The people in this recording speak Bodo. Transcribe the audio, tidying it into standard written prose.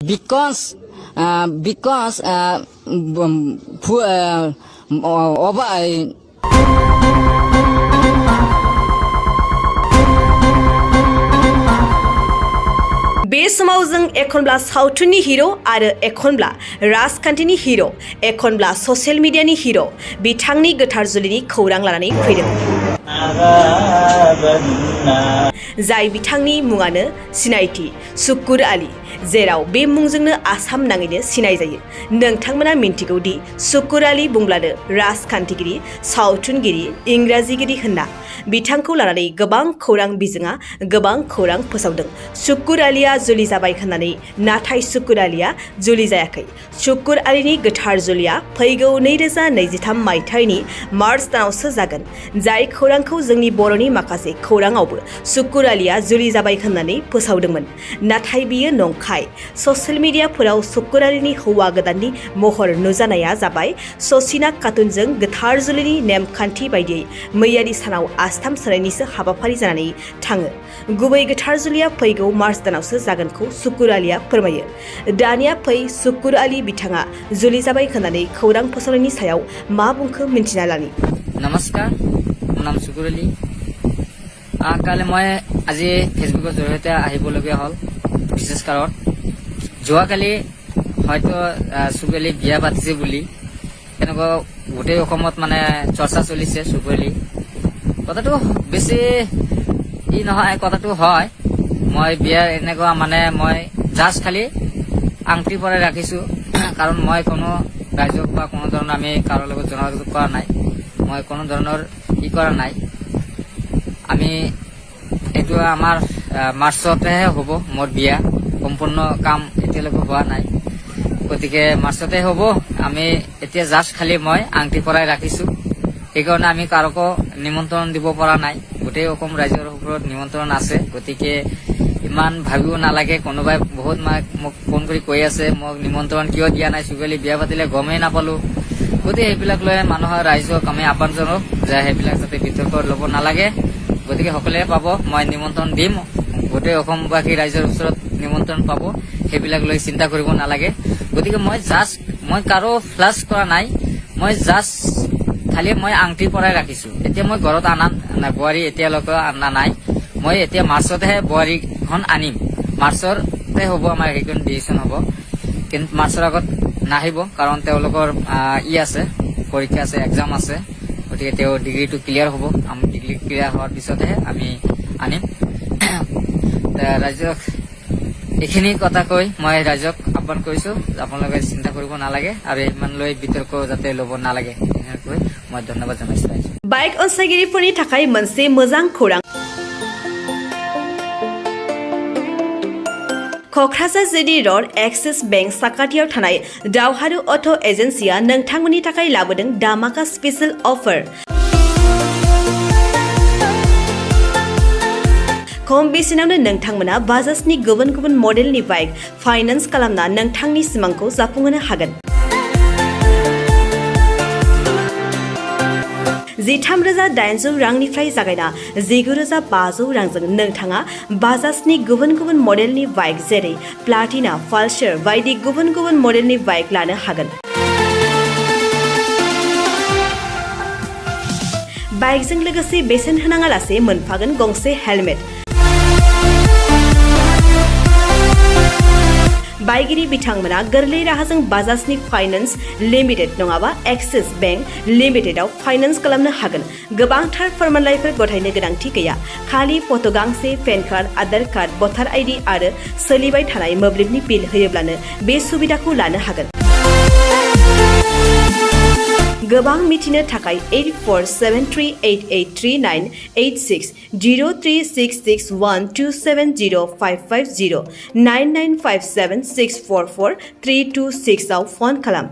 because बे समाव जों एखनब्ला सावथुननि हिरो आरो एखनब्ला राजखान्थिनि हिरो एखनब्ला ससियेल मिडियानि हिरो बिथांनि गोथार जुलिनि खौरां लानानै फैदों जाय बिथांनि मुङानो सिनायथि सुकुर आली जेराव बे मुंजोंनो आसाम नाङैनो सिनाय जायो नोंथांमोना मिन्थिगौ दि सुकुर आली बुंब्लानो राजखान्थिगिरि सावथुनगिरि इंराजिगिरि होनना बिथांखौ लानानै गोबां खौरां बिजोङा गोबां खौरां फोसावदों सुकुर आलीया जुलि जाबाय होननानै नाथाय सुकुर आलीया जुलि जायाखै सुकुर आलीनि गोथार जुलिया फैगौ 2023 मायथाइनि मार्च दानावसो जागोन जाय खौरांखौ जोंनि बर'नि माखासे खौराङावबो सुकुर आलीया जुलि जाबाय होननानै फोसावदोंमोन नाथाय बियो नंखाय ससियेल मिडियाफोराव सुकुर आलीनि हौवा गोदाननि महर नुजानाया जाबाय ससिना खातुनजों गोथार जुलिनि नेमखान्थि बायदियै मैयानि सानाव आस्थाम सोनायनिसो हाबाफारि जानानै थाङो गुबै गोथार जुलिया फैगौ मार्च दानावसो जागोनखौ सुकुर आलीया फोरमायो दानिया फै सुकुर आली बिथाङा जुलि जाबाय होननानै खौरां फोसावनायनि सायाव मा बुंखो मिन्थिना लानि নমস্কাৰ মোৰ নাম সুকুৰ আলী কালি মই আজি ফেচবুকৰ জৰিয়তে আহিবলগীয়া হ'ল বিশেষ কাৰণ যোৱাকালি হয়তো সুকুৰ আলী বিয়া পাতিছে বুলি এনেকুৱা গোটেই অসমত মানে চৰ্চা চলিছে সুকুৰ আলী কথাটো বেছি নহয় কথাটো হয় মই বিয়া এনেকুৱা মানে মই জাষ্ট খালি আংটি পৰাই ৰাখিছোঁ কাৰণ মই কোনো ৰাইজক বা কোনো ধৰণৰ আমি কাৰো লগত যোগাযোগ কৰা নাই মই কোনো ধৰণৰ কৰা নাই আমি এইটো আমাৰ মাৰ্চতেহে হ'ব মোৰ বিয়া সম্পূৰ্ণ কাম এতিয়ালৈকে হোৱা নাই গতিকে মাৰ্চতে হ'ব আমি এতিয়া জাষ্ট খালি মই আংটি পৰাই ৰাখিছোঁ সেইকাৰণে আমি কাৰোকো নিমন্ত্ৰণ দিব পৰা নাই গোটেই অসম ৰাইজৰ ওপৰত নিমন্ত্ৰণ আছে গতিকে ইমান ভাবিব নালাগে কোনোবাই বহুত মোক ফোন কৰি কৈ আছে মোক নিমন্ত্ৰণ কিয় দিয়া নাই সুকুৰ আলী বিয়া পাতিলে গমেই নাপালো গতিকে সেইবিলাক লৈ মানুহৰ ৰাইজক আমি আহ্বান জনাওঁ যে সেইবিলাক যাতে বিতৰ্ক ল'ব নালাগে গতিকে সকলোৱে পাব মই নিমন্ত্ৰণ দিম গোটেই অসমবাসী ৰাইজৰ ওচৰত নিমন্ত্ৰণ পাব সেইবিলাক লৈ চিন্তা কৰিব নালাগে গতিকে মই কাৰো ফ্লাছ কৰা নাই মই জাষ্ট খালি মই আংটি পৰাই ৰাখিছোঁ এতিয়া মই ঘৰত বোৱাৰী এতিয়ালৈকে অনা নাই মই এতিয়া মাৰ্চতেহে বোৱাৰীখন আনিম মাৰ্চতে হ'ব আমাৰ সেইখন ডিচিশ্যন হ'ব কিন্তু মাৰ্চৰ আগত নাহিব কাৰণ তেওঁলোকৰ আছে পৰীক্ষা আছে এক্সাম আছে গতিকে তেওঁ ডিগ্ৰীটো ক্লিয়াৰ হ'ব আমি ডিগ্ৰী ক্লিয়াৰ হোৱাৰ পিছতহে আমি আনিম ৰাইজক এইখিনি কথা কৈ মই ৰাইজক আহ্বান কৰিছোঁ আপোনালোকে চিন্তা কৰিব নালাগে আৰু ইমান লৈ বিতৰ্ক যাতে ল'ব নালাগে কৈ মই ধন্যবাদ জনাইছোঁ বাইক অনसायगिरिफोरनि थाखाय मोनसे मोजां खौरां क'क्राझार जिडी रड एक्सिस बेंक साखाथियाव थानाय दावहारु अट' एजेन्सिया नोंथांमोननि थाखाय लाबोदों दामाका स्पेशल अफार खम बेसेनावनो नोंथांमोना बाजाजनि गुबुन गुबुन मडेलनि बाइक फाइनान्स खालामना नोंथांनि सिमांखौ जाफुंहोनो हागोन 13,800 रांनिफ्राय जागायना 19,500 रांजों नोंथाङा बाजाजनि गुबुन गुबुन मडेलनि बाइक जेरै प्लाटिना पालसार बायदि गुबुन गुबुन मडेलनि बाइक लानो हागोन बाइकजों लोगोसे बेसेन होनाङालासे मोनफागोन गंसे हेलमेट बाइगिरि बिथांमोना गोरलै राहाजों बाजाजनि फाइनान्स लिमिटेड नङाबा एक्सिस बेंक लिमिटेडआव फाइनान्स खालामनो हागोन गोबांथार फोरमानलाइफोर गथायनो गोनांथि गैया खालि फट' गांसे पेन कार्ड आधार कार्ड भटार आइडि आरो सोलिबाय थानाय मोब्लिबनि बिल होयोब्लानो बे सुबिदाखौ लानो हागोन गोबां मिथिनो थाखाय 8473883986 03661270550 9957644326 आव फन खालाम